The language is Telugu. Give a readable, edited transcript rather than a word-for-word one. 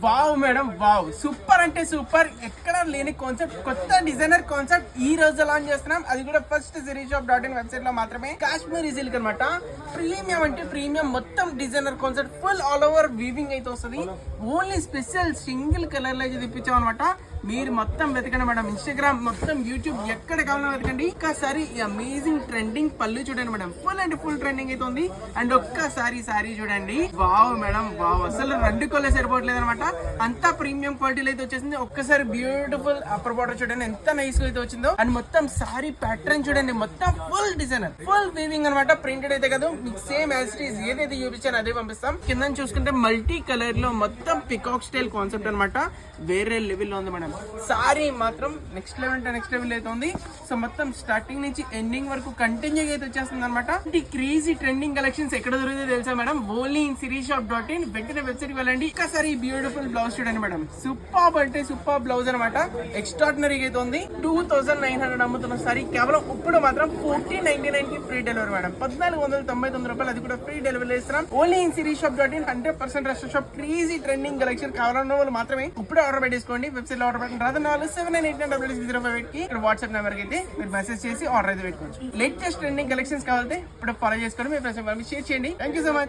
వావ్ మేడం, వావ్, సూపర్ అంటే సూపర్. ఎక్కడ లేని కాన్సెప్ట్, కొత్త డిజైనర్ కాన్సెప్ట్ ఈ రోజు లాంచ్ చేస్తున్నాం. అది కూడా ఫస్ట్ sirisshop.in వెబ్సైట్ లో మాత్రమే. కాశ్మీరీ సిల్క్ అనమాట. ప్రీమియం అంటే ప్రీమియం, మొత్తం designer concept, full all over weaving అయితే వస్తుంది. ఓన్లీ స్పెషల్ సింగిల్ కలర్ లో అయితే తెప్పించాం అనమాట. మీరు మొత్తం వెతకండి మేడం, ఇన్స్టాగ్రామ్ మొత్తం యూట్యూబ్ ఎక్కడ కావాలో వెతకండి. ఒక్కసారి ఈ అమేజింగ్ ట్రెండింగ్ పళ్ళు చూడండి మేడం, ఫుల్ అంటే ఫుల్ ట్రెండింగ్ అయితే ఉంది. అండ్ ఒక్కసారి సారీ చూడండి, వావ్ మేడం, వావ్, అసలు రెండు కొలే సరిపోవట్లేదు అనమాట. అంతా ప్రీమియం క్వాలిటీలో అయితే వచ్చేసింది. ఒక్కసారి బ్యూటిఫుల్ అప్పర్ బార్డర్ చూడండి ఎంత నైస్ గా అయితే వచ్చిందో. అండ్ మొత్తం సారీ ప్యాటర్న్ చూడండి, మొత్తం ఫుల్ డిజైనర్, ఫుల్ వీవింగ్ అనమాట. ప్రింటెడ్ అయితే కాదు, మీకు సేమ్ యాజ్ ఇట్ ఈస్ ఏదైతే చూపించాను అదే పంపిస్తాం. కింద చూసుకుంటే మల్టీ కలర్ లో మొత్తం పికాక్ స్టైల్ కాన్సెప్ట్ అనమాట. వేరే లెవెల్ లో ఉంది మేడం. సారీ మాత్రం నెక్స్ట్ లెవెల్ అంటే నెక్స్ట్ లెవెల్ అయితే ఉంది. సో మొత్తం స్టార్టింగ్ నుంచి ఎండింగ్ వరకు కంటిన్యూ అయితే వచ్చేస్తుంది అనమాట. క్రేజీ ట్రెండింగ్ కలెక్షన్స్ ఎక్కడ దొరుకుతుందో తెలుసా మేడం? Only in sirisshop.in. వెంటనే వెబ్సైట్ కి వెళ్ళండి. ఒక్కసారి బ్యూటిఫుల్ బ్లౌజ్ చూడండి మేడం, సూపర్ అంటే సూపర్ బ్లౌజ్ అనమాట. ఎక్స్ట్రాడినరీ అయితే ఉంది. 2900 అమ్ముతున్న సారీ కేవలం ఇప్పుడు మాత్రం 1499 కి ఫ్రీ డెలివరీ మేడం. 1499 రూపాయలు, అది కూడా ఫ్రీ డెలివరీ ఇస్తున్నాం. Only in sirisshop.in. 100% rest shop. Crazy trending collection కావాలన్న వాళ్ళు మాత్రమే ఇప్పుడు ఆర్డర్ పెట్టేసుకోండి. వెబ్సైట్ లో ఆర్డర్ పెట్టండి. రాదు 4789 కి ఇక్కడ వాట్సాప్ నెంబర్ కి అయితే మీరు మెసేజ్ చేసి ఆర్డర్ అయితే పెట్టుకోవచ్చు. లేటెస్ట్ ట్రెండింగ్ కలెక్షన్స్ కావాలంటే ఇప్పుడు ఫాలో చేసుకోండి. మీ ఫ్రెండ్స్ షేర్ చేయండి. Thank you so much.